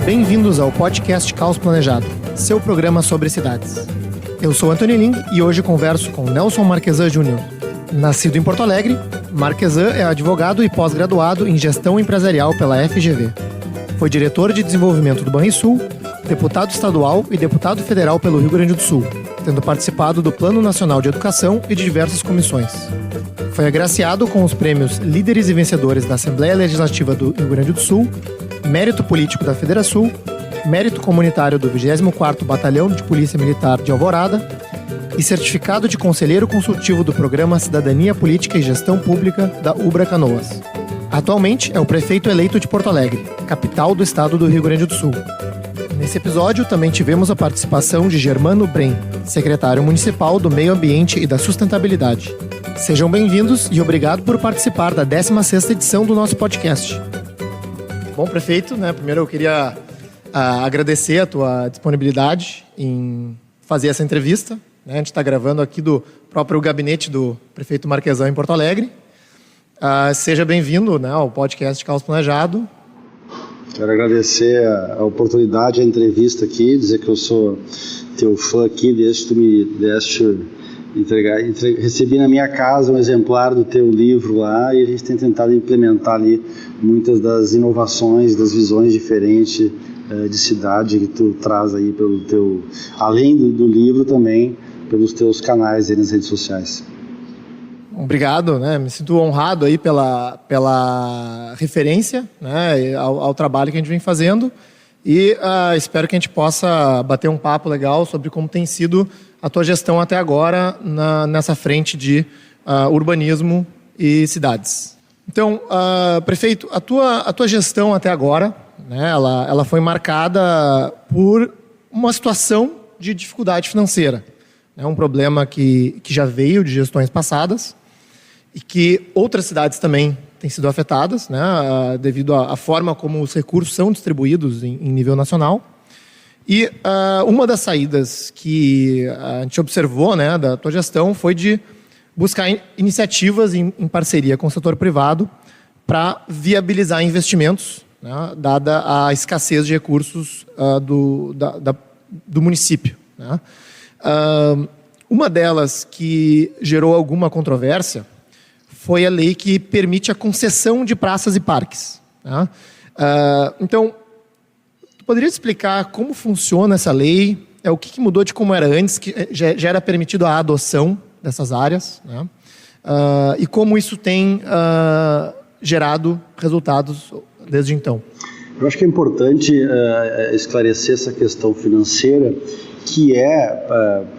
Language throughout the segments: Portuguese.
Bem-vindos ao podcast Caos Planejado, seu programa sobre cidades. Eu sou Antônio Ling e hoje converso com Nelson Marquesan Júnior. Nascido em Porto Alegre, Marquesan é advogado e pós-graduado em gestão empresarial pela FGV. Foi diretor de desenvolvimento do Banrisul, deputado estadual e deputado federal pelo Rio Grande do Sul, tendo participado do Plano Nacional de Educação e de diversas comissões. Foi agraciado com os prêmios Líderes e Vencedores da Assembleia Legislativa do Rio Grande do Sul, Mérito Político da Federação, Mérito Comunitário do 24º Batalhão de Polícia Militar de Alvorada e certificado de Conselheiro Consultivo do Programa Cidadania Política e Gestão Pública da Ubra Canoas. Atualmente é o prefeito eleito de Porto Alegre, capital do estado do Rio Grande do Sul. Nesse episódio também tivemos a participação de Germano Brem, secretário municipal do Meio Ambiente e da Sustentabilidade. Sejam bem-vindos e obrigado por participar da 16ª edição do nosso podcast. Bom, prefeito, primeiro eu queria agradecer a tua disponibilidade em fazer essa entrevista. A gente está gravando aqui do próprio gabinete do prefeito Marquesan em Porto Alegre. Seja bem-vindo ao podcast Caos Planejado. Quero agradecer a oportunidade, a entrevista aqui, dizer que eu sou teu fã aqui, desde que tu me deste recebi na minha casa um exemplar do teu livro lá e a gente tem tentado implementar ali muitas das inovações, das visões diferentes de cidade que tu traz aí pelo teu, além do livro também, pelos teus canais aí nas redes sociais. Obrigado, me sinto honrado aí pela referência, ao trabalho que a gente vem fazendo e espero que a gente possa bater um papo legal sobre como tem sido a tua gestão até agora nessa frente de urbanismo e cidades. Então, prefeito, a tua gestão até agora, ela foi marcada por uma situação de dificuldade financeira. Um problema que já veio de gestões passadas e que outras cidades também têm sido afetadas, devido à forma como os recursos são distribuídos em nível nacional. E uma das saídas que a gente observou da tua gestão foi de buscar iniciativas em parceria com o setor privado para viabilizar investimentos, dada a escassez de recursos do município. Uma delas que gerou alguma controvérsia foi a lei que permite a concessão de praças e parques. Então, poderia explicar como funciona essa lei, o que mudou de como era antes, que já era permitido a adoção dessas áreas, e como isso tem gerado resultados desde então? Eu acho que é importante esclarecer essa questão financeira, que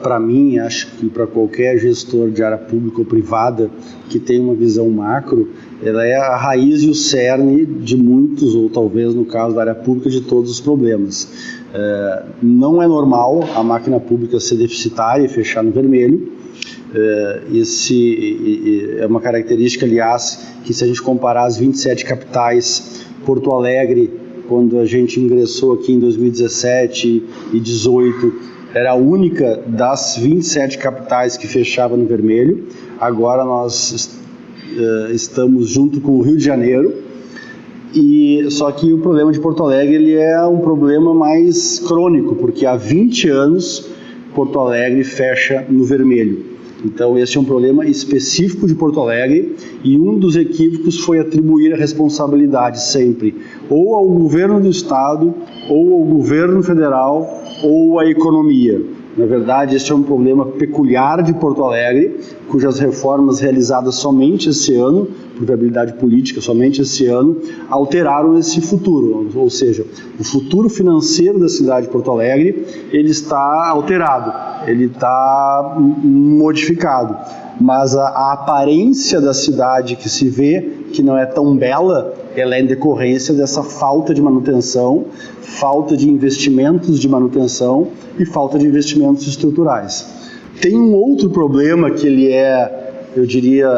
para mim, acho que para qualquer gestor de área pública ou privada que tem uma visão macro, ela é a raiz e o cerne de muitos, ou talvez no caso da área pública, de todos os problemas. Não é normal a máquina pública ser deficitária e fechar no vermelho. É uma característica, aliás, que se a gente comparar as 27 capitais, Porto Alegre, quando a gente ingressou aqui em 2017 e 2018, era a única das 27 capitais que fechava no vermelho. Agora nós estamos junto com o Rio de Janeiro, só que o problema de Porto Alegre ele é um problema mais crônico, porque há 20 anos Porto Alegre fecha no vermelho. Então esse é um problema específico de Porto Alegre e um dos equívocos foi atribuir a responsabilidade sempre ou ao governo do estado, ou ao governo federal, ou à economia. Na verdade, esse é um problema peculiar de Porto Alegre, cujas reformas realizadas somente esse ano, por viabilidade política, somente esse ano, alteraram esse futuro. Ou seja, o futuro financeiro da cidade de Porto Alegre, ele está alterado, ele está modificado. Mas a aparência da cidade que se vê, que não é tão bela, ela é em decorrência dessa falta de manutenção, falta de investimentos de manutenção e falta de investimentos estruturais. Tem um outro problema que ele eu diria,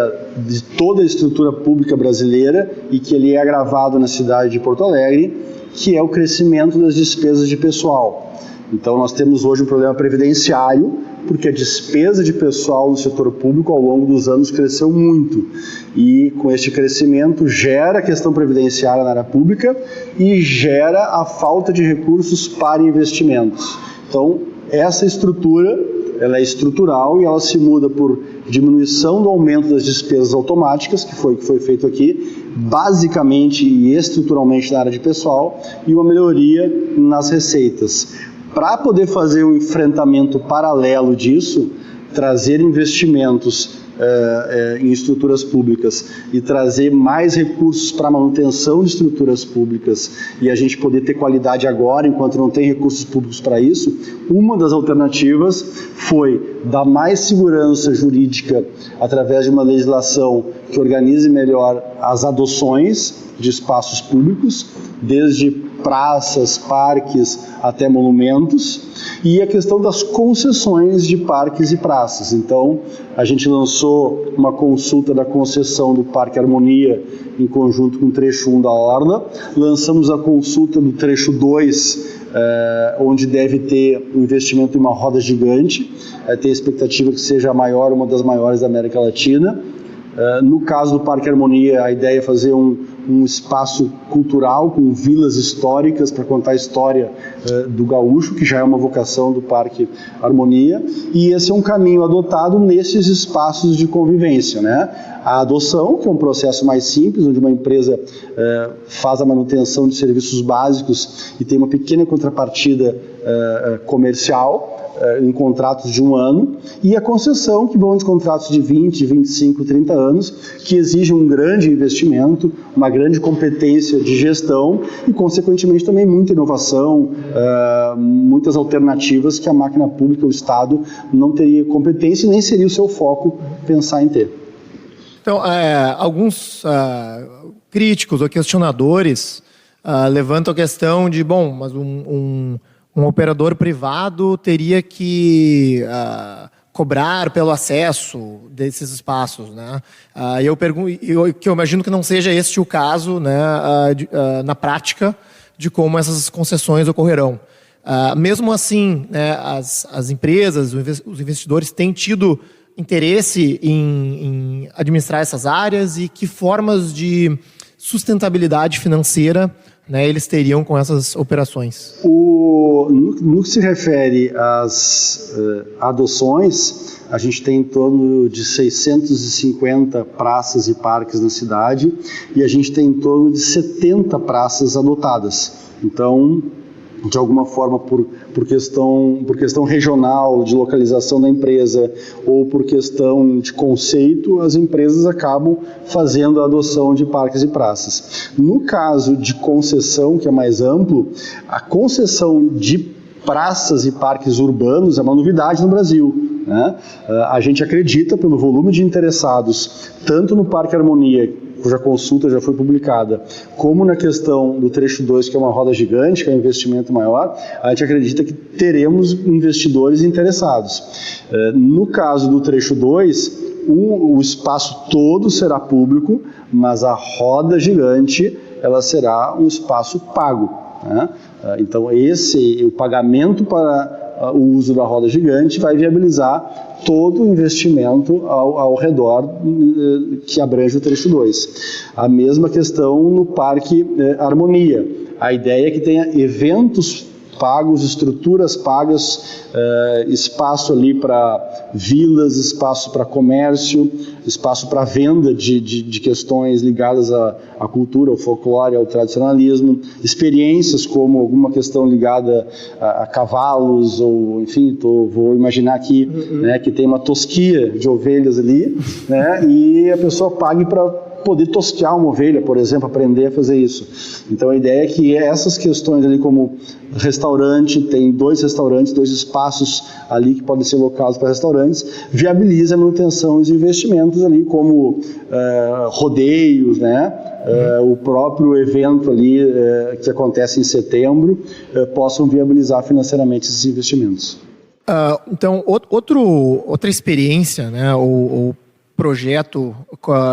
de toda a estrutura pública brasileira e que ele é agravado na cidade de Porto Alegre, que é o crescimento das despesas de pessoal. Então nós temos hoje um problema previdenciário, porque a despesa de pessoal no setor público ao longo dos anos cresceu muito. E com este crescimento gera a questão previdenciária na área pública e gera a falta de recursos para investimentos. Então essa estrutura, ela é estrutural e ela se muda por diminuição do aumento das despesas automáticas, que foi feito aqui, basicamente e estruturalmente na área de pessoal, e uma melhoria nas receitas. Para poder fazer um enfrentamento paralelo disso, trazer investimentos em estruturas públicas e trazer mais recursos para a manutenção de estruturas públicas e a gente poder ter qualidade agora, enquanto não tem recursos públicos para isso, uma das alternativas foi dar mais segurança jurídica através de uma legislação que organize melhor as adoções de espaços públicos, desde praças, parques até monumentos, e a questão das concessões de parques e praças. Então, a gente lançou uma consulta da concessão do Parque Harmonia em conjunto com o trecho 1 da Orla, lançamos a consulta do trecho 2, onde deve ter um investimento em uma roda gigante, tem a expectativa que seja a maior, uma das maiores da América Latina. No caso do Parque Harmonia, a ideia é fazer um espaço cultural com vilas históricas para contar a história do gaúcho, que já é uma vocação do Parque Harmonia, e esse é um caminho adotado nesses espaços de convivência, né? A adoção, que é um processo mais simples, onde uma empresa faz a manutenção de serviços básicos e tem uma pequena contrapartida comercial, em contratos de 1 ano, e a concessão, que vão de contratos de 20, 25, 30 anos, que exigem um grande investimento, uma grande competência de gestão e, consequentemente, também muita inovação, muitas alternativas que a máquina pública, o Estado, não teria competência e nem seria o seu foco pensar em ter. Então, alguns críticos ou questionadores levantam a questão de, mas um operador privado teria que cobrar pelo acesso desses espaços, né? Eu imagino que não seja este o caso, né, na prática de como essas concessões ocorrerão. Mesmo assim, né, as empresas, os investidores têm tido interesse em administrar essas áreas e que formas de sustentabilidade financeira, né, eles teriam com essas operações? No que se refere às adoções, a gente tem em torno de 650 praças e parques na cidade e a gente tem em torno de 70 praças adotadas. Então, de alguma forma, por questão regional, de localização da empresa, ou por questão de conceito, as empresas acabam fazendo a adoção de parques e praças. No caso de concessão, que é mais amplo, a concessão de praças e parques urbanos é uma novidade no Brasil, né? A gente acredita, pelo volume de interessados, tanto no Parque Harmonia, cuja consulta já foi publicada, como na questão do trecho 2, que é uma roda gigante, que é um investimento maior, a gente acredita que teremos investidores interessados. No caso do trecho 2, o espaço todo será público, mas a roda gigante ela será um espaço pago, né? Então o pagamento para o uso da roda gigante vai viabilizar todo o investimento ao redor que abrange o trecho 2. A mesma questão no Parque Harmonia. A ideia é que tenha eventos pagos, estruturas pagas, espaço ali para vilas, espaço para comércio, espaço para venda de questões ligadas à cultura, ao folclore, ao tradicionalismo, experiências como alguma questão ligada a cavalos, ou enfim, vou imaginar aqui, né, que tem uma tosquia de ovelhas ali, né, e a pessoa pague para poder tosquear uma ovelha, por exemplo, aprender a fazer isso. Então a ideia é que essas questões ali, como restaurante, tem 2 restaurantes, 2 espaços ali que podem ser locados para restaurantes, viabiliza a manutenção e os investimentos ali, como rodeios, né? O próprio evento ali que acontece em setembro, possam viabilizar financeiramente esses investimentos. Então, outra experiência, né, ou projeto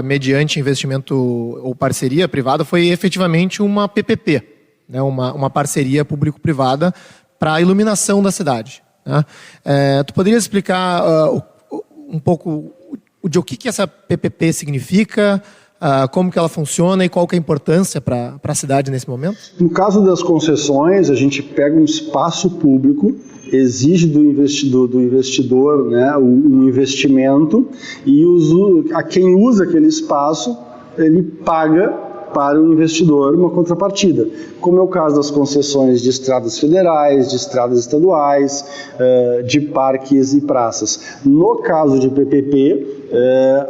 mediante investimento ou parceria privada foi efetivamente uma PPP, né, uma parceria público-privada para a iluminação da cidade, né? Tu poderia explicar um pouco o que essa PPP significa, como que ela funciona e qual que é a importância para a cidade nesse momento? No caso das concessões, a gente pega um espaço público, exige do investidor, né, um investimento, e a quem usa aquele espaço, ele paga para o investidor uma contrapartida, como é o caso das concessões de estradas federais, de estradas estaduais, de parques e praças. No caso de PPP,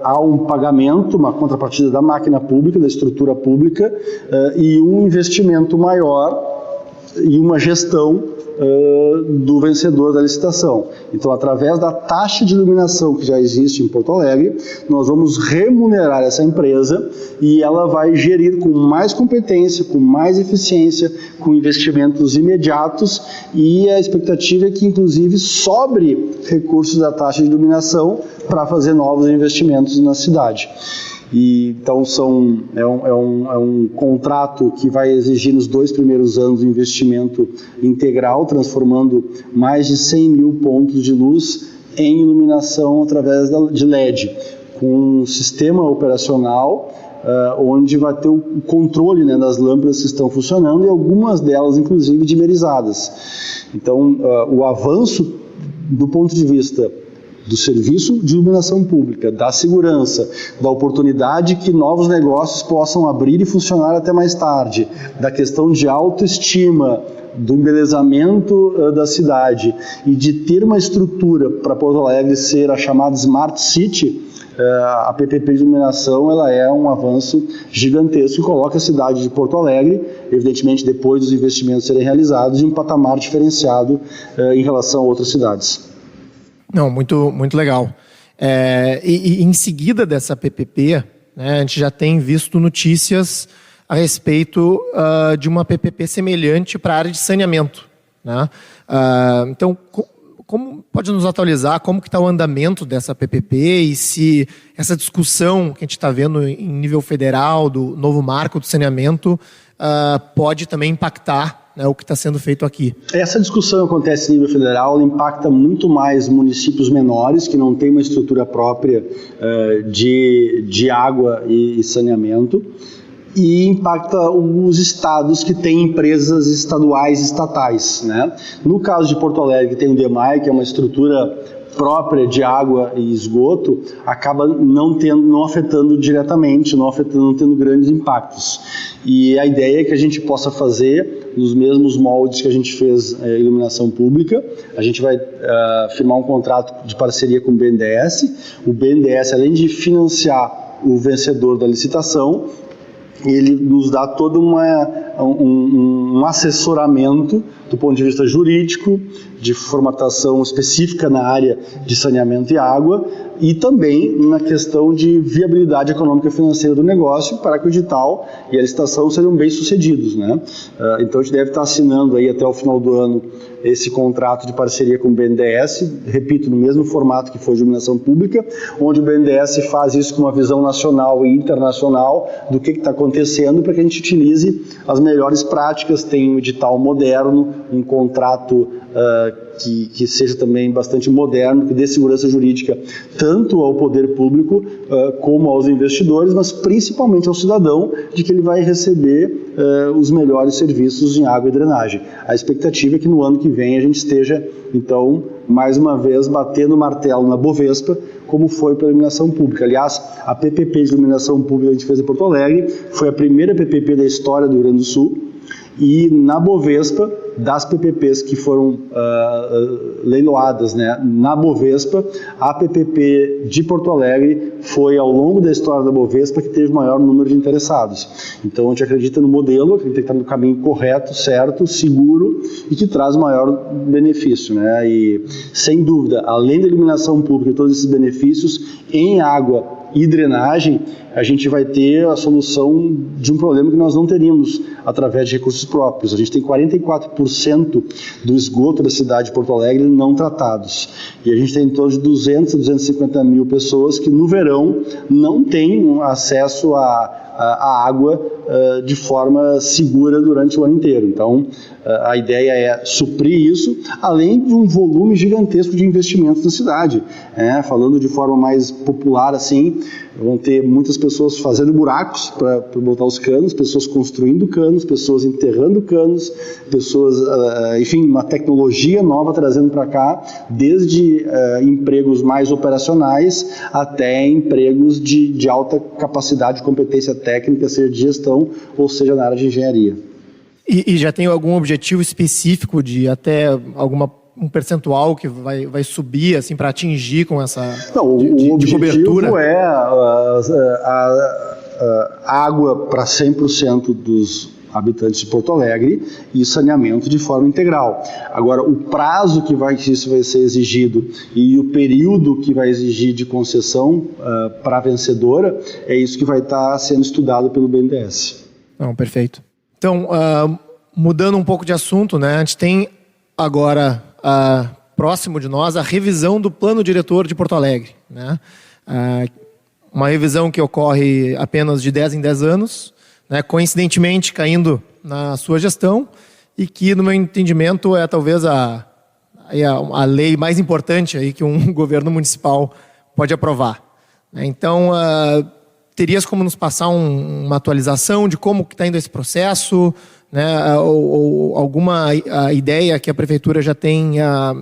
há um pagamento, uma contrapartida da máquina pública, da estrutura pública, e um investimento maior e uma gestão do vencedor da licitação. Então, através da taxa de iluminação que já existe em Porto Alegre, nós vamos remunerar essa empresa e ela vai gerir com mais competência, com mais eficiência, com investimentos imediatos, e a expectativa é que, inclusive, sobre recursos da taxa de iluminação para fazer novos investimentos na cidade. E, então é um contrato que vai exigir nos 2 primeiros anos um investimento integral, transformando mais de 100 mil pontos de luz em iluminação através de LED, com um sistema operacional onde vai ter o controle, né, das lâmpadas que estão funcionando, e algumas delas inclusive dimerizadas. Então o avanço do ponto de vista do serviço de iluminação pública, da segurança, da oportunidade que novos negócios possam abrir e funcionar até mais tarde, da questão de autoestima, do embelezamento da cidade e de ter uma estrutura para Porto Alegre ser a chamada Smart City. A PPP de iluminação, ela é um avanço gigantesco e coloca a cidade de Porto Alegre, evidentemente depois dos investimentos serem realizados, em um patamar diferenciado em relação a outras cidades. Não, muito, muito legal. E em seguida dessa PPP, né, a gente já tem visto notícias a respeito de uma PPP semelhante para a área de saneamento, né? Então, como pode nos atualizar como que está o andamento dessa PPP e se essa discussão que a gente está vendo em nível federal do novo marco do saneamento pode também impactar, né, o que está sendo feito aqui? Essa discussão acontece em nível federal, ela impacta muito mais municípios menores que não têm uma estrutura própria de água e saneamento, e impacta os estados que têm empresas estaduais e estatais, né? No caso de Porto Alegre, tem o DEMAI, que é uma estrutura própria de água e esgoto, acaba não afetando diretamente, não tendo grandes impactos. E a ideia é que a gente possa fazer nos mesmos moldes que a gente fez iluminação pública. A gente vai firmar um contrato de parceria com o BNDES. O BNDES, além de financiar o vencedor da licitação, ele nos dá todo um assessoramento do ponto de vista jurídico, de formatação específica na área de saneamento e água, e também na questão de viabilidade econômica e financeira do negócio, para que o edital e a licitação sejam bem sucedidos, né? Então a gente deve estar assinando aí até o final do ano esse contrato de parceria com o BNDES, repito, no mesmo formato que foi de iluminação pública, onde o BNDES faz isso com uma visão nacional e internacional do que está acontecendo, para que a gente utilize as melhores práticas, tem um edital moderno, um contrato que seja também bastante moderno, que dê segurança jurídica tanto ao poder público como aos investidores, mas principalmente ao cidadão, de que ele vai receber os melhores serviços em água e drenagem. A expectativa é que no ano que vem a gente esteja, então, mais uma vez, batendo o martelo na Bovespa, como foi pela iluminação pública. Aliás, a PPP de iluminação pública que a gente fez em Porto Alegre foi a primeira PPP da história do Rio Grande do Sul, e na Bovespa, das PPPs que foram leiloadas, né, na Bovespa, a PPP de Porto Alegre foi, ao longo da história da Bovespa, que teve o maior número de interessados. Então a gente acredita no modelo, acredita que está no caminho correto, certo, seguro e que traz maior benefício, né? E sem dúvida, além da iluminação pública e todos esses benefícios, em água e drenagem, a gente vai ter a solução de um problema que nós não teríamos através de recursos próprios. A gente tem 44% do esgoto da cidade de Porto Alegre não tratados. E a gente tem em torno de 200 a 250 mil pessoas que no verão não têm acesso à água de forma segura durante o ano inteiro. Então, a ideia é suprir isso, além de um volume gigantesco de investimentos na cidade. Falando de forma mais popular, assim, vão ter muitas pessoas fazendo buracos para botar os canos, pessoas construindo canos, pessoas enterrando canos, pessoas, enfim, uma tecnologia nova trazendo para cá, desde empregos mais operacionais até empregos de alta capacidade, competência técnica, seja de gestão ou seja na área de engenharia. E já tem algum objetivo específico de até um percentual que vai subir assim para atingir com essa de cobertura? O objetivo é a água para 100% dos habitantes de Porto Alegre e saneamento de forma integral. Agora, o prazo que isso vai ser exigido e o período que vai exigir de concessão para a vencedora, é isso que vai estar sendo estudado pelo BNDES. Não, perfeito. Então, mudando um pouco de assunto, né? A gente tem agora, próximo de nós, a revisão do Plano Diretor de Porto Alegre, né? Uma revisão que ocorre apenas de 10 em 10 anos, né? Coincidentemente caindo na sua gestão e que, no meu entendimento, é talvez a lei mais importante aí que um governo municipal pode aprovar. Então, terias como nos passar uma atualização de como está indo esse processo, né, ou alguma ideia que a Prefeitura já tenha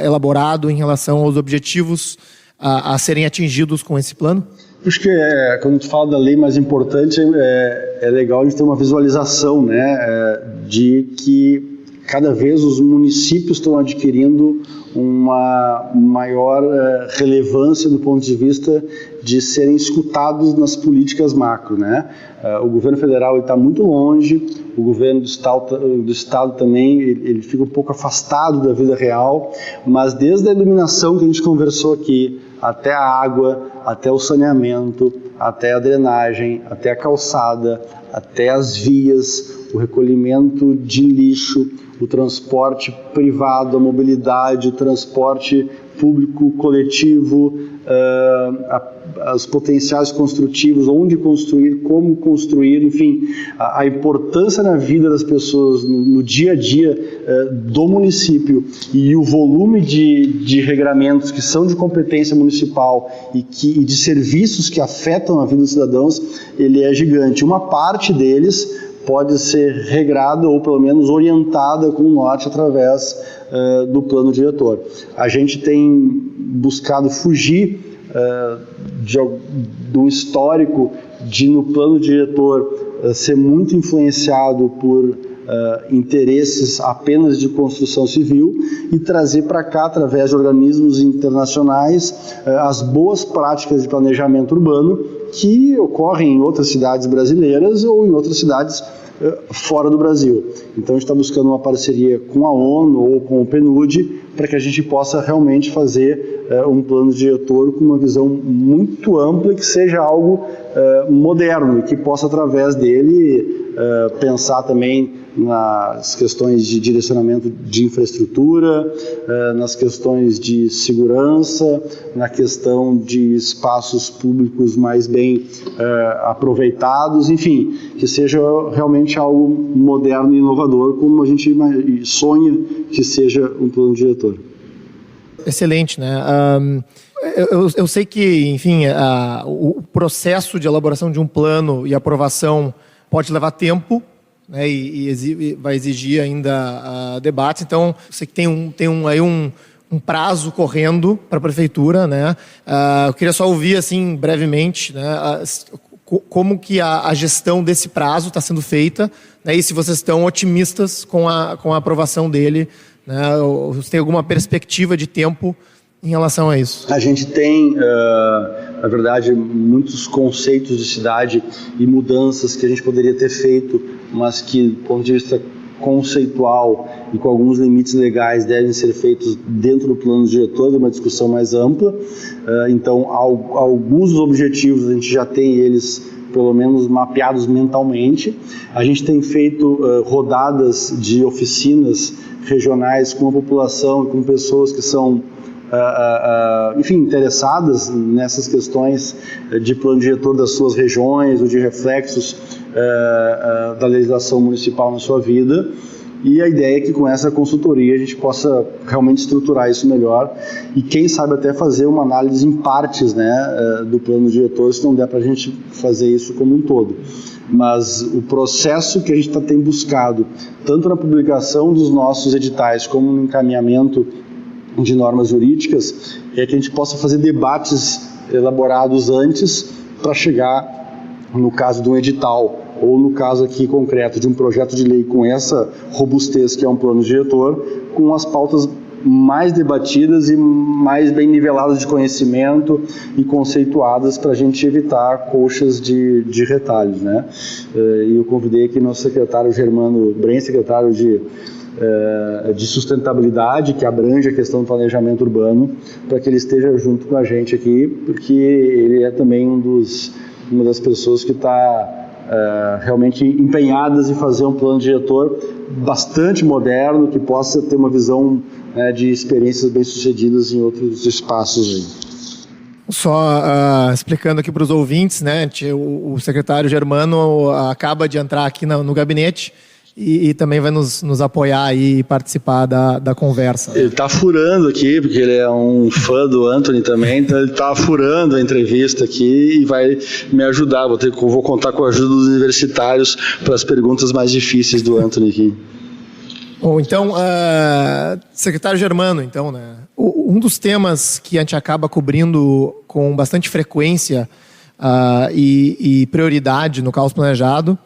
elaborado em relação aos objetivos a serem atingidos com esse plano? Acho que quando a gente fala da lei mais importante, é legal a gente ter uma visualização, né, de que cada vez os municípios estão adquirindo uma maior relevância do ponto de vista de serem escutados nas políticas macro, né? O governo federal está muito longe, o governo do estado também ele fica um pouco afastado da vida real, mas desde a iluminação que a gente conversou aqui, até a água, até o saneamento, até a drenagem, até a calçada, até as vias, o recolhimento de lixo, o transporte privado, a mobilidade, o transporte público coletivo, os potenciais construtivos, onde construir, como construir, enfim, a importância na vida das pessoas, no dia a dia do município e o volume de regramentos que são de competência municipal e de serviços que afetam a vida dos cidadãos, ele é gigante. Uma parte deles pode ser regrada ou pelo menos orientada com o norte através do plano diretor. A gente tem buscado fugir do histórico de no plano diretor ser muito influenciado por interesses apenas de construção civil e trazer para cá, através de organismos internacionais, as boas práticas de planejamento urbano que ocorrem em outras cidades brasileiras ou em outras cidades fora do Brasil. Então a gente está buscando uma parceria com a ONU ou com o PNUD para que a gente possa realmente fazer um plano diretor com uma visão muito ampla e que seja algo moderno e que possa, através dele, pensar também nas questões de direcionamento de infraestrutura, nas questões de segurança, na questão de espaços públicos mais bem aproveitados, enfim, que seja realmente algo moderno e inovador, como a gente sonha que seja um plano diretor. Excelente, né? Eu sei que, enfim, o processo de elaboração de um plano e aprovação pode levar tempo, né, e vai exigir ainda debates. Então, eu sei que tem um prazo correndo para a Prefeitura, né? Eu queria só ouvir, assim, brevemente, né, como que a gestão desse prazo está sendo feita, né, e se vocês estão otimistas com a aprovação dele, né, ou se tem alguma perspectiva de tempo em relação a isso. A gente tem, na verdade, muitos conceitos de cidade e mudanças que a gente poderia ter feito, mas que, do ponto de vista conceitual e com alguns limites legais, devem ser feitos dentro do plano diretor, de uma discussão mais ampla. Então, alguns dos objetivos a gente já tem eles pelo menos mapeados mentalmente. A gente tem feito rodadas de oficinas regionais com a população e com pessoas que são enfim, interessadas nessas questões de plano diretor das suas regiões ou de reflexos da legislação municipal na sua vida. E a ideia é que com essa consultoria a gente possa realmente estruturar isso melhor e quem sabe até fazer uma análise em partes, né, do plano diretor, se não der para a gente fazer isso como um todo. Mas o processo que a gente tem buscado, tanto na publicação dos nossos editais como no encaminhamento de normas jurídicas, é que a gente possa fazer debates elaborados antes para chegar, no caso de um edital, ou no caso aqui concreto de um projeto de lei com essa robustez que é um plano diretor, com as pautas mais debatidas e mais bem niveladas de conhecimento e conceituadas para a gente evitar colchas de retalhos, né? E eu convidei aqui nosso secretário Germano Bren, secretário de sustentabilidade, que abrange a questão do planejamento urbano, para que ele esteja junto com a gente aqui, porque ele é também uma das pessoas que está realmente empenhadas em fazer um plano diretor bastante moderno, que possa ter uma visão de experiências bem-sucedidas em outros espaços aí. Só explicando aqui para os ouvintes, né, o secretário Germano acaba de entrar aqui no gabinete e também vai nos apoiar aí e participar da conversa. Ele está furando aqui, porque ele é um fã do Anthony também, então ele está furando a entrevista aqui e vai me ajudar. Vou contar com a ajuda dos universitários para as perguntas mais difíceis do Anthony aqui. Bom, então, secretário Germano, então, né, um dos temas que a gente acaba cobrindo com bastante frequência e prioridade no Caos Planejado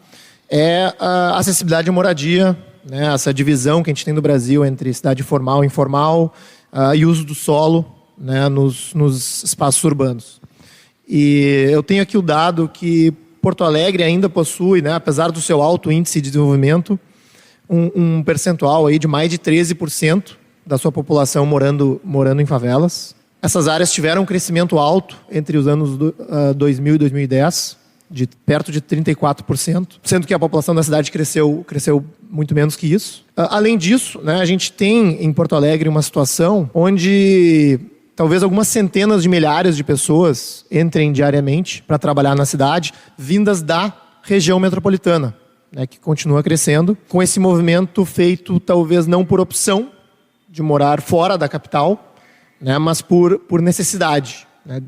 é a acessibilidade à moradia, né, essa divisão que a gente tem no Brasil entre cidade formal e informal e uso do solo, né, nos espaços urbanos. E eu tenho aqui o dado que Porto Alegre ainda possui, né, apesar do seu alto índice de desenvolvimento, um percentual aí de mais de 13% da sua população morando em favelas. Essas áreas tiveram um crescimento alto entre os anos 2000 e 2010, de perto de 34%, sendo que a população da cidade cresceu muito menos que isso. Além disso, né, a gente tem em Porto Alegre uma situação onde talvez algumas centenas de milhares de pessoas entrem diariamente para trabalhar na cidade, vindas da região metropolitana, né, que continua crescendo, com esse movimento feito talvez não por opção de morar fora da capital, né, mas por necessidade, né,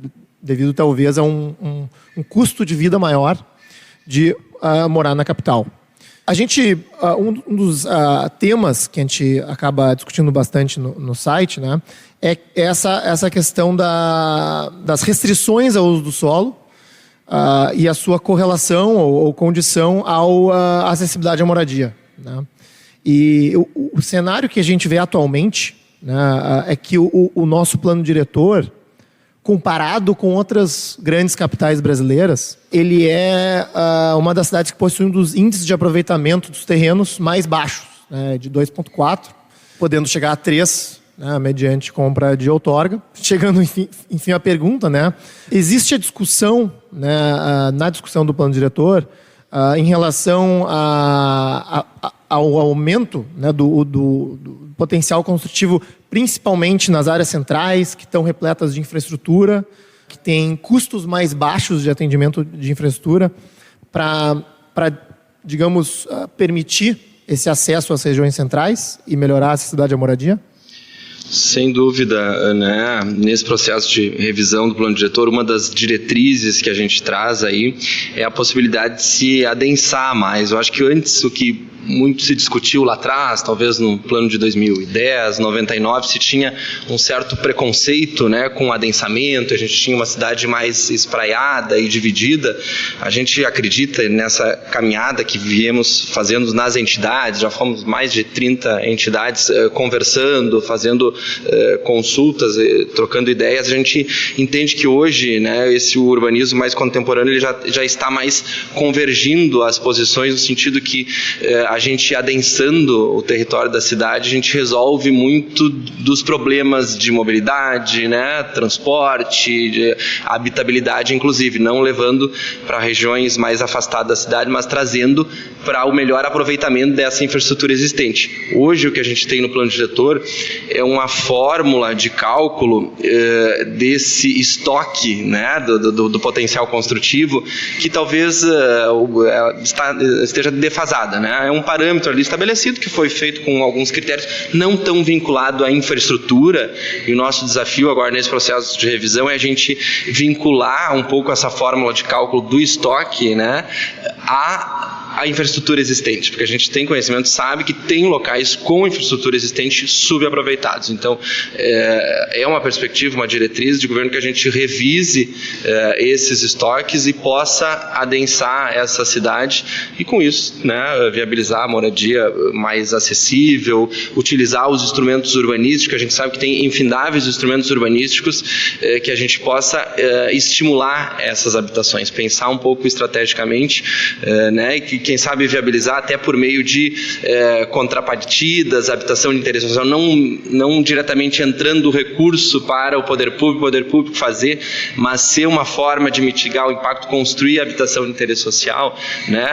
devido talvez a um custo de vida maior de morar na capital. A gente, um dos temas que a gente acaba discutindo bastante no site, né, é essa questão das restrições ao uso do solo e a sua correlação ou condição à acessibilidade à moradia, né? E o cenário que a gente vê atualmente, né, é que o nosso plano diretor, comparado com outras grandes capitais brasileiras, ele é uma das cidades que possui um dos índices de aproveitamento dos terrenos mais baixos, né, de 2,4, podendo chegar a 3, né, mediante compra de outorga. Chegando, enfim, à pergunta, né, existe a discussão, né, na discussão do plano diretor, em relação ao aumento, né, do potencial construtivo, principalmente nas áreas centrais, que estão repletas de infraestrutura, que têm custos mais baixos de atendimento de infraestrutura, para digamos, permitir esse acesso às regiões centrais e melhorar a acessibilidade à moradia? Sem dúvida, né? Nesse processo de revisão do plano diretor, uma das diretrizes que a gente traz aí é a possibilidade de se adensar mais. Eu acho que antes o que muito se discutiu lá atrás, talvez no plano de 2010, 99, se tinha um certo preconceito, né, com o adensamento, a gente tinha uma cidade mais espraiada e dividida. A gente acredita nessa caminhada que viemos fazendo nas entidades, já fomos mais de 30 entidades conversando, fazendo consultas, trocando ideias. A gente entende que hoje, né, esse urbanismo mais contemporâneo ele já está mais convergindo as posições, no sentido que a gente adensando o território da cidade, a gente resolve muito dos problemas de mobilidade, né, transporte, de habitabilidade, inclusive, não levando para regiões mais afastadas da cidade, mas trazendo para o melhor aproveitamento dessa infraestrutura existente. Hoje, o que a gente tem no plano diretor é uma fórmula de cálculo desse estoque, né, do potencial construtivo, que talvez esteja defasada, né? É um parâmetro ali estabelecido que foi feito com alguns critérios não tão vinculado à infraestrutura, e o nosso desafio agora nesse processo de revisão é a gente vincular um pouco essa fórmula de cálculo do estoque, né, a infraestrutura existente, porque a gente tem conhecimento, sabe que tem locais com infraestrutura existente subaproveitados. Então, é uma perspectiva, uma diretriz de governo que a gente revise esses estoques e possa adensar essa cidade e, com isso, né, viabilizar a moradia mais acessível, utilizar os instrumentos urbanísticos. A gente sabe que tem infindáveis instrumentos urbanísticos que a gente possa estimular essas habitações, pensar um pouco estrategicamente, né, e quem sabe viabilizar até por meio de contrapartidas, habitação de interesse social, não diretamente entrando o recurso para o poder público fazer, mas ser uma forma de mitigar o impacto, construir habitação de interesse social, né,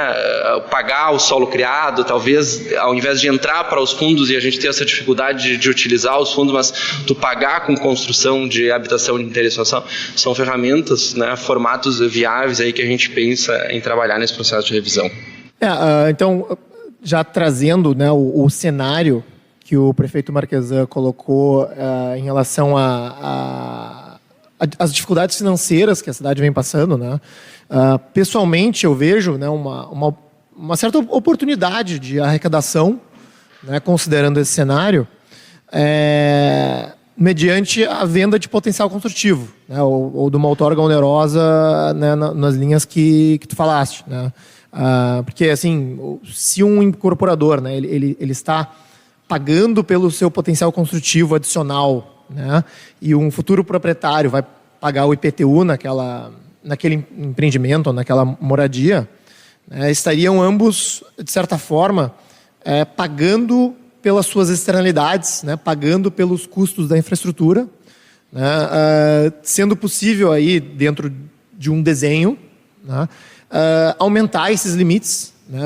pagar o solo criado, talvez ao invés de entrar para os fundos e a gente ter essa dificuldade de utilizar os fundos, mas tu pagar com construção de habitação de interesse social, são ferramentas, né, formatos viáveis aí que a gente pensa em trabalhar nesse processo de revisão. Então, já trazendo, né, o cenário que o prefeito Marquesan colocou em relação às dificuldades financeiras que a cidade vem passando, né, pessoalmente eu vejo, né, uma certa oportunidade de arrecadação, né, considerando esse cenário, mediante a venda de potencial construtivo, né, ou de uma outorga onerosa, né, nas linhas que tu falaste, né. Porque, assim, se um incorporador, né, ele está pagando pelo seu potencial construtivo adicional, né, e um futuro proprietário vai pagar o IPTU naquele empreendimento, ou naquela moradia, né, estariam ambos, de certa forma, pagando pelas suas externalidades, né, pagando pelos custos da infraestrutura, né, sendo possível aí, dentro de um desenho, né, aumentar esses limites, né,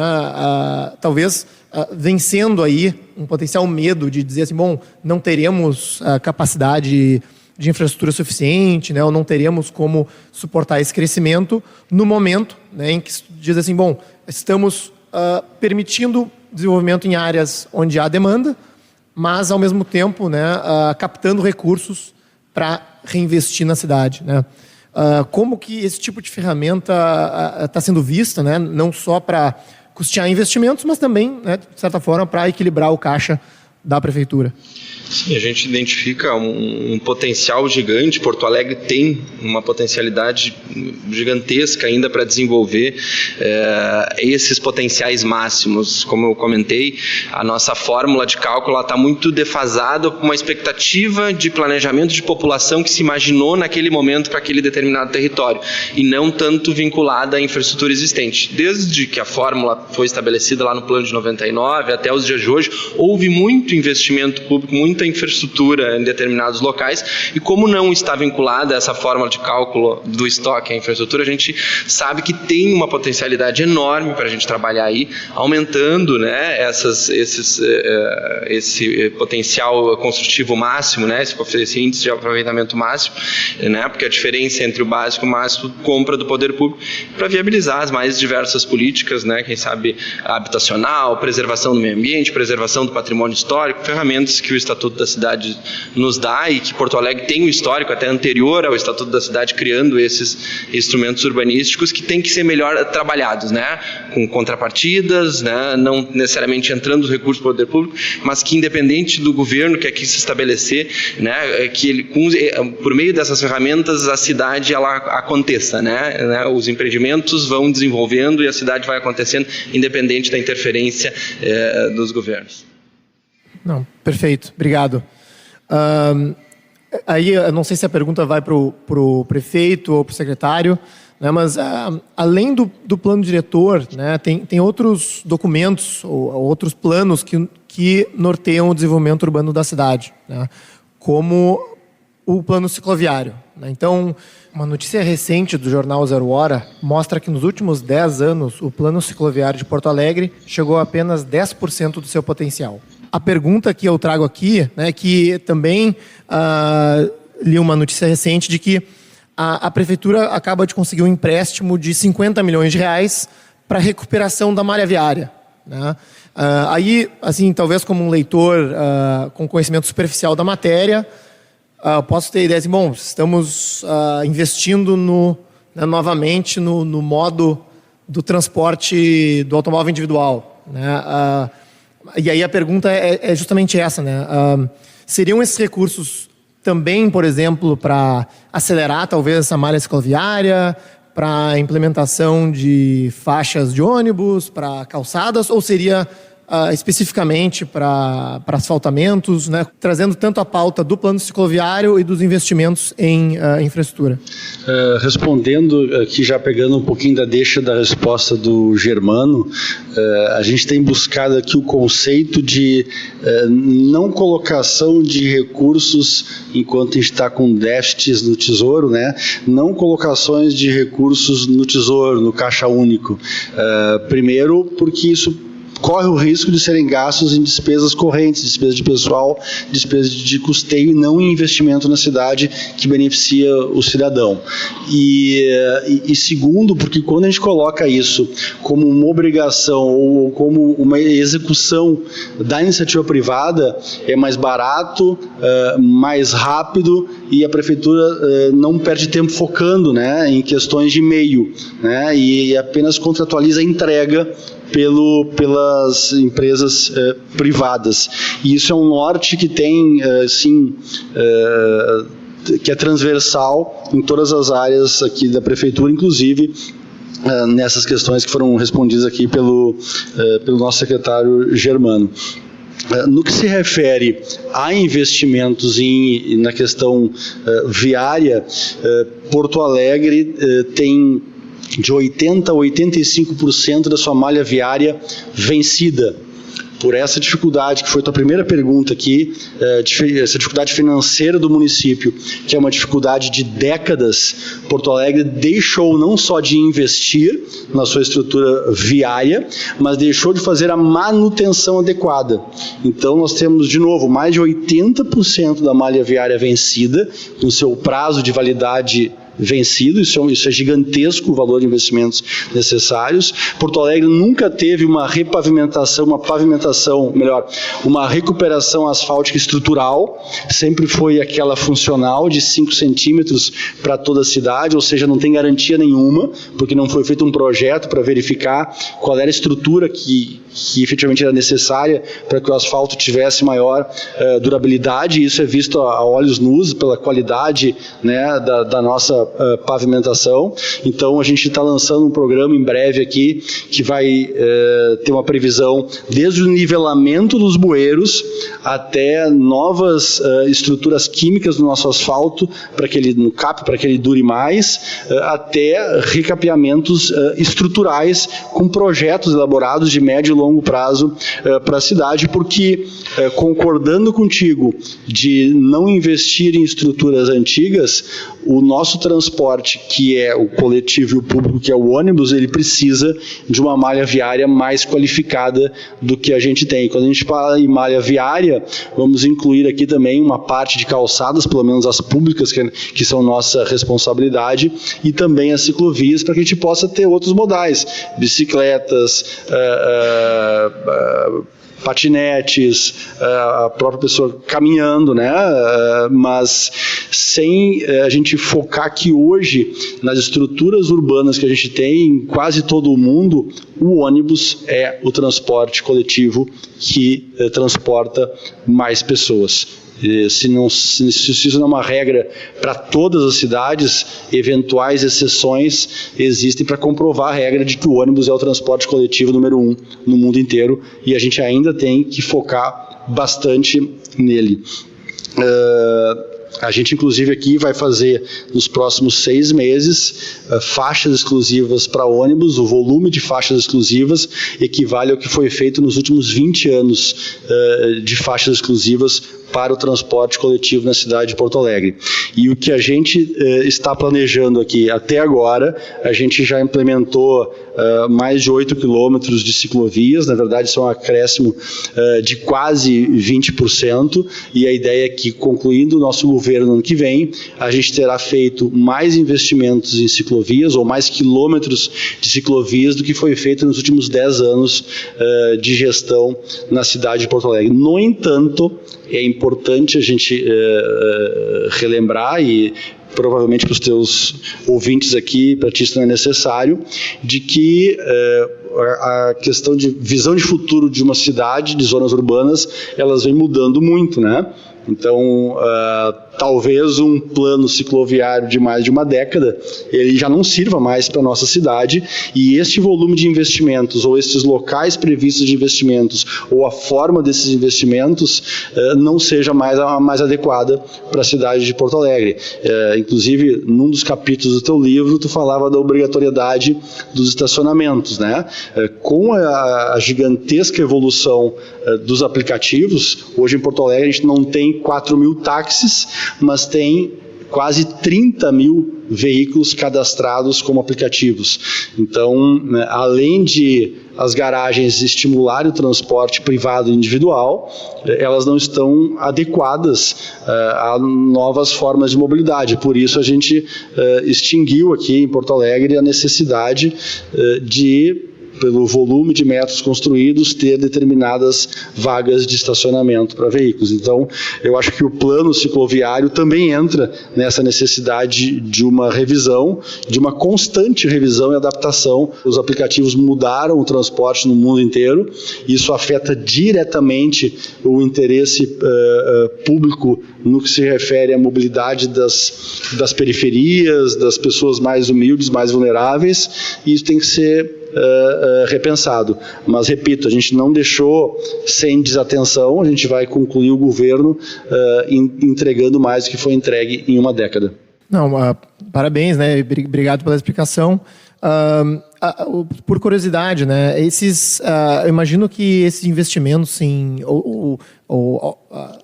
talvez vencendo aí um potencial medo de dizer assim, bom, não teremos capacidade de infraestrutura suficiente, né, ou não teremos como suportar esse crescimento no momento, né, em que diz assim, bom, estamos permitindo desenvolvimento em áreas onde há demanda, mas ao mesmo tempo, né, captando recursos para reinvestir na cidade, né. Como que esse tipo de ferramenta está sendo vista, né, não só para custear investimentos, mas também, né, de certa forma, para equilibrar o caixa da prefeitura? Sim, a gente identifica um potencial gigante. Porto Alegre tem uma potencialidade gigantesca ainda para desenvolver esses potenciais máximos. Como eu comentei, a nossa fórmula de cálculo está muito defasada com uma expectativa de planejamento de população que se imaginou naquele momento para aquele determinado território e não tanto vinculada à infraestrutura existente. Desde que a fórmula foi estabelecida lá no plano de 99 até os dias de hoje, houve muito investimento público, muita infraestrutura em determinados locais, e como não está vinculada a essa fórmula de cálculo do estoque à infraestrutura, a gente sabe que tem uma potencialidade enorme para a gente trabalhar aí, aumentando, né, esse potencial construtivo máximo, né, esse índice de aproveitamento máximo, né, porque a diferença entre o básico e o máximo compra do poder público para viabilizar as mais diversas políticas, né, quem sabe habitacional, preservação do meio ambiente, preservação do patrimônio histórico, ferramentas que o Estatuto da Cidade nos dá e que Porto Alegre tem um histórico até anterior ao Estatuto da Cidade criando esses instrumentos urbanísticos que têm que ser melhor trabalhados, né, com contrapartidas, né, não necessariamente entrando os recursos do poder público, mas que independente do governo que aqui se estabelecer, né, que ele, por meio dessas ferramentas a cidade ela aconteça, né, os empreendimentos vão desenvolvendo e a cidade vai acontecendo independente da interferência dos governos. Não, perfeito, obrigado. Aí, eu não sei se a pergunta vai para o prefeito ou para o secretário, né? Mas além do plano diretor, né, tem outros documentos ou outros planos que norteiam o desenvolvimento urbano da cidade, né? Como o plano cicloviário, né? Então, uma notícia recente do jornal Zero Hora mostra que nos últimos 10 anos o plano cicloviário de Porto Alegre chegou a apenas 10% do seu potencial. A pergunta que eu trago aqui, né, que também li uma notícia recente de que a prefeitura acaba de conseguir um empréstimo de 50 milhões de reais para a recuperação da malha viária, né? Aí, assim, talvez como um leitor com conhecimento superficial da matéria, posso ter ideia assim, bom, estamos investindo novamente no modo do transporte do automóvel individual, né? E aí a pergunta é justamente essa, né? Seriam esses recursos também, por exemplo, para acelerar talvez essa malha cicloviária, para a implementação de faixas de ônibus, para calçadas, ou seria especificamente para asfaltamentos, né, trazendo tanto a pauta do plano cicloviário e dos investimentos em infraestrutura? Respondendo aqui, já pegando um pouquinho da deixa da resposta do Germano, a gente tem buscado aqui o conceito de não colocação de recursos enquanto a gente está com déficits no Tesouro, né? Não colocações de recursos no Tesouro, no Caixa Único. Primeiro, porque isso corre o risco de serem gastos em despesas correntes, despesas de pessoal, despesas de custeio e não em investimento na cidade que beneficia o cidadão. E segundo, porque quando a gente coloca isso como uma obrigação ou como uma execução da iniciativa privada, é mais barato, mais rápido e a prefeitura não perde tempo focando, né, em questões de meio, né, e apenas contratualiza a entrega pelas empresas privadas. E isso é um norte que tem, que é transversal em todas as áreas aqui da prefeitura, inclusive nessas questões que foram respondidas aqui pelo nosso secretário Germano. No que se refere a investimentos na questão viária, Porto Alegre tem de 80% a 85% da sua malha viária vencida. Por essa dificuldade, que foi a tua primeira pergunta aqui, essa dificuldade financeira do município, que é uma dificuldade de décadas, Porto Alegre deixou não só de investir na sua estrutura viária, mas deixou de fazer a manutenção adequada. Então nós temos, de novo, mais de 80% da malha viária vencida, com seu prazo de validade vencido, isso é gigantesco o valor de investimentos necessários. Porto Alegre nunca teve uma repavimentação, uma recuperação asfáltica estrutural, sempre foi aquela funcional de 5 centímetros para toda a cidade, ou seja, não tem garantia nenhuma, porque não foi feito um projeto para verificar qual era a estrutura que efetivamente era necessária para que o asfalto tivesse maior durabilidade, e isso é visto a olhos nus pela qualidade, né, da nossa pavimentação. Então a gente está lançando um programa em breve aqui que vai ter uma previsão desde o nivelamento dos bueiros até novas estruturas químicas do nosso asfalto para que ele dure mais, até recapeamentos estruturais com projetos elaborados de médio e longo prazo para a cidade, porque concordando contigo de não investir em estruturas antigas, o nosso transporte, que é o coletivo e o público, que é o ônibus, ele precisa de uma malha viária mais qualificada do que a gente tem. Quando a gente fala em malha viária, vamos incluir aqui também uma parte de calçadas, pelo menos as públicas, que são nossa responsabilidade, e também as ciclovias, para que a gente possa ter outros modais, bicicletas, patinetes, a própria pessoa caminhando, né? Mas sem a gente focar que hoje, nas estruturas urbanas que a gente tem em quase todo o mundo, o ônibus é o transporte coletivo que transporta mais pessoas. Se isso não é uma regra para todas as cidades, eventuais exceções existem para comprovar a regra de que o ônibus é o transporte coletivo número 1 no mundo inteiro, e a gente ainda tem que focar bastante nele. A gente, inclusive, aqui vai fazer, nos próximos 6 meses, faixas exclusivas para ônibus. O volume de faixas exclusivas equivale ao que foi feito nos últimos 20 anos de faixas exclusivas para o transporte coletivo na cidade de Porto Alegre. E o que a gente está planejando aqui até agora, a gente já implementou mais de 8 quilômetros de ciclovias. Na verdade, isso é um acréscimo de quase 20%, e a ideia é que, concluindo o nosso governo no ano que vem, a gente terá feito mais investimentos em ciclovias, ou mais quilômetros de ciclovias do que foi feito nos últimos 10 anos de gestão na cidade de Porto Alegre. No entanto, é importante a gente relembrar, e provavelmente para os teus ouvintes aqui, para ti isso não é necessário, de que a questão de visão de futuro de uma cidade, de zonas urbanas, elas vêm mudando muito, né? Então, talvez um plano cicloviário de mais de uma década, ele já não sirva mais para a nossa cidade, e este volume de investimentos, ou esses locais previstos de investimentos, ou a forma desses investimentos, não seja mais a mais adequada para a cidade de Porto Alegre. Inclusive, num dos capítulos do teu livro, tu falava da obrigatoriedade dos estacionamentos, né? Com a gigantesca evolução dos aplicativos, hoje em Porto Alegre a gente não tem 4 mil táxis, mas tem quase 30 mil veículos cadastrados como aplicativos. Então, além de as garagens estimularem o transporte privado e individual, elas não estão adequadas a novas formas de mobilidade. Por isso, a gente extinguiu aqui em Porto Alegre a necessidade de, pelo volume de metros construídos, ter determinadas vagas de estacionamento para veículos. Então, eu acho que o plano cicloviário também entra nessa necessidade de uma revisão, de uma constante revisão e adaptação. Os aplicativos mudaram o transporte no mundo inteiro, isso afeta diretamente o interesse público no que se refere à mobilidade das periferias, das pessoas mais humildes, mais vulneráveis, e isso tem que ser repensado. Mas, repito, a gente não deixou sem desatenção, a gente vai concluir o governo entregando mais do que foi entregue em uma década. Não, parabéns, né? Obrigado pela explicação. Por curiosidade, né? Eu imagino que esses investimentos em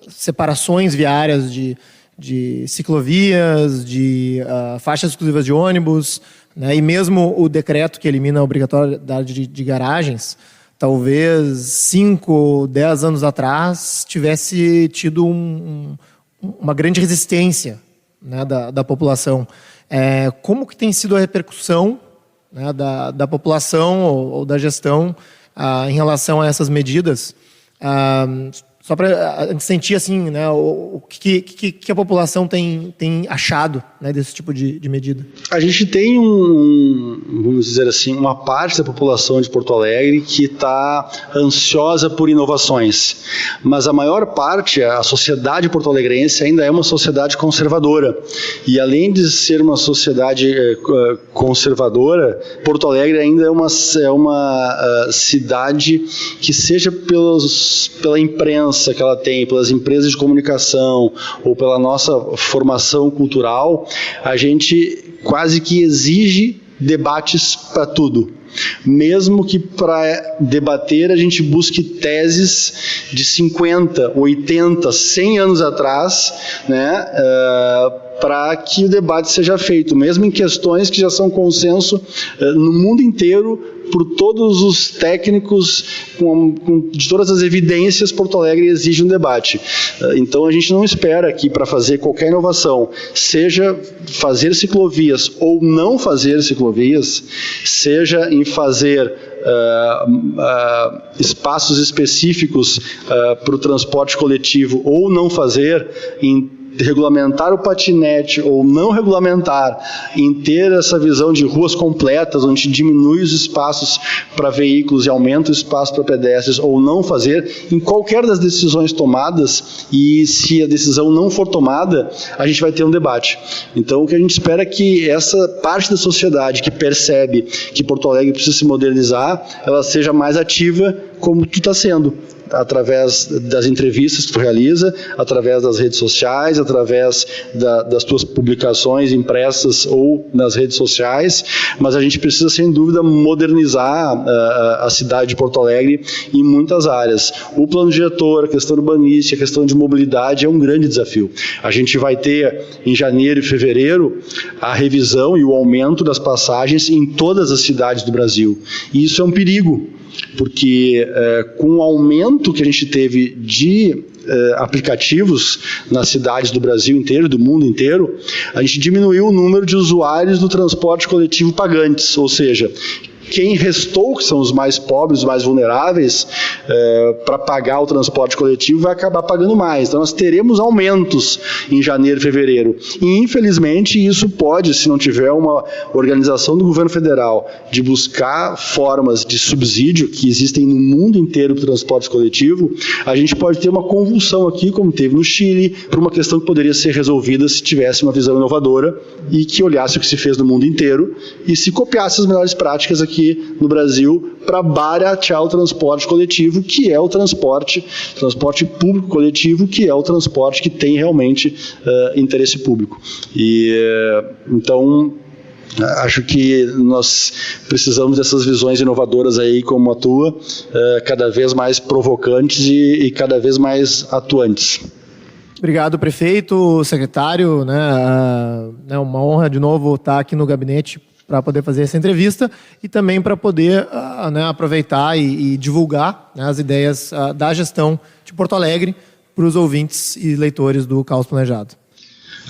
separações viárias de ciclovias, de faixas exclusivas de ônibus, né, e mesmo o decreto que elimina a obrigatoriedade de garagens, talvez 5, 10 anos atrás tivesse tido uma grande resistência, né, da população. Como que tem sido a repercussão, né, da população ou da gestão em relação a essas medidas? Só para a gente sentir assim, né, o que a população tem achado, né, desse tipo de medida. A gente tem vamos dizer assim, uma parte da população de Porto Alegre que está ansiosa por inovações, mas a maior parte, a sociedade porto-alegrense ainda é uma sociedade conservadora, e além de ser uma sociedade conservadora, Porto Alegre ainda é uma cidade que, seja pela imprensa que ela tem, pelas empresas de comunicação ou pela nossa formação cultural, a gente quase que exige debates para tudo. Mesmo que para debater a gente busque teses de 50, 80, 100 anos atrás, né, para que o debate seja feito, mesmo em questões que já são consenso no mundo inteiro, por todos os técnicos, de todas as evidências, Porto Alegre exige um debate. Então a gente não espera que, para fazer qualquer inovação, seja fazer ciclovias ou não fazer ciclovias, seja em fazer espaços específicos para o transporte coletivo ou não fazer, em regulamentar o patinete ou não regulamentar, em ter essa visão de ruas completas, onde diminui os espaços para veículos e aumenta o espaço para pedestres, ou não fazer, em qualquer das decisões tomadas, e se a decisão não for tomada, a gente vai ter um debate. Então, o que a gente espera é que essa parte da sociedade que percebe que Porto Alegre precisa se modernizar, ela seja mais ativa, como tu está sendo. através das entrevistas que tu realiza, através das redes sociais, através das tuas publicações impressas ou nas redes sociais, mas a gente precisa, sem dúvida, modernizar a cidade de Porto Alegre em muitas áreas. O plano diretor, a questão urbanística, a questão de mobilidade é um grande desafio. A gente vai ter, em janeiro e fevereiro, a revisão e o aumento das passagens em todas as cidades do Brasil. E isso é um perigo, porque com o aumento que a gente teve de aplicativos nas cidades do Brasil inteiro, do mundo inteiro, a gente diminuiu o número de usuários do transporte coletivo pagantes, ou seja, quem restou, que são os mais pobres, os mais vulneráveis, para pagar o transporte coletivo, vai acabar pagando mais. Então, nós teremos aumentos em janeiro e fevereiro. E, infelizmente, isso pode, se não tiver uma organização do governo federal de buscar formas de subsídio, que existem no mundo inteiro para o transporte coletivo, a gente pode ter uma convulsão aqui, como teve no Chile, por uma questão que poderia ser resolvida se tivesse uma visão inovadora e que olhasse o que se fez no mundo inteiro e se copiasse as melhores práticas aqui no Brasil para baratear o transporte coletivo, que é o transporte público coletivo, que é o transporte que tem realmente interesse público. Então, acho que nós precisamos dessas visões inovadoras aí como a tua, cada vez mais provocantes e cada vez mais atuantes. Obrigado, prefeito, secretário, né? Uma honra de novo estar aqui no gabinete para poder fazer essa entrevista e também para poder aproveitar e divulgar, né, as ideias da gestão de Porto Alegre para os ouvintes e leitores do Caos Planejado.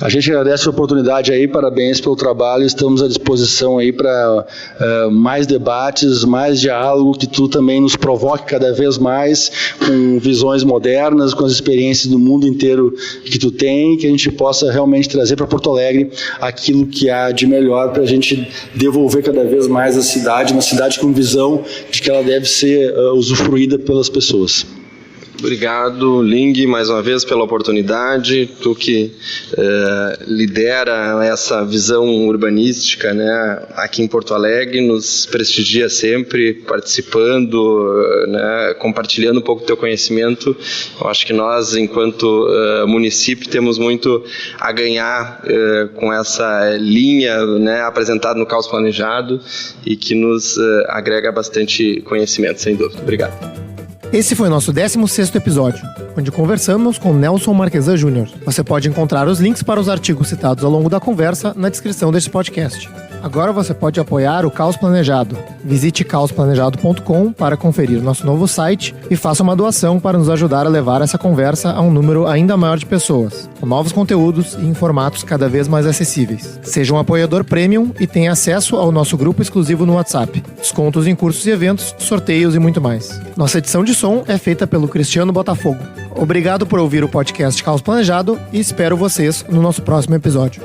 A gente agradece a oportunidade aí, parabéns pelo trabalho, estamos à disposição aí para mais debates, mais diálogo, que tu também nos provoque cada vez mais com visões modernas, com as experiências do mundo inteiro que tu tem, que a gente possa realmente trazer para Porto Alegre aquilo que há de melhor para a gente devolver cada vez mais a cidade, uma cidade com visão de que ela deve ser usufruída pelas pessoas. Obrigado, Ling, mais uma vez pela oportunidade. Tu que lidera essa visão urbanística, né, aqui em Porto Alegre, nos prestigia sempre, participando, né, compartilhando um pouco do teu conhecimento. Eu acho que nós, enquanto município, temos muito a ganhar com essa linha, né, apresentada no Caos Planejado e que nos agrega bastante conhecimento, sem dúvida. Obrigado. Esse foi o nosso 16º episódio, onde conversamos com Nelson Marquesan Júnior. Você pode encontrar os links para os artigos citados ao longo da conversa na descrição deste podcast. Agora você pode apoiar o Caos Planejado. Visite caosplanejado.com para conferir nosso novo site e faça uma doação para nos ajudar a levar essa conversa a um número ainda maior de pessoas, com novos conteúdos e em formatos cada vez mais acessíveis. Seja um apoiador premium e tenha acesso ao nosso grupo exclusivo no WhatsApp, descontos em cursos e eventos, sorteios e muito mais. Nossa edição de som é feita pelo Cristiano Botafogo. Obrigado por ouvir o podcast Caos Planejado e espero vocês no nosso próximo episódio.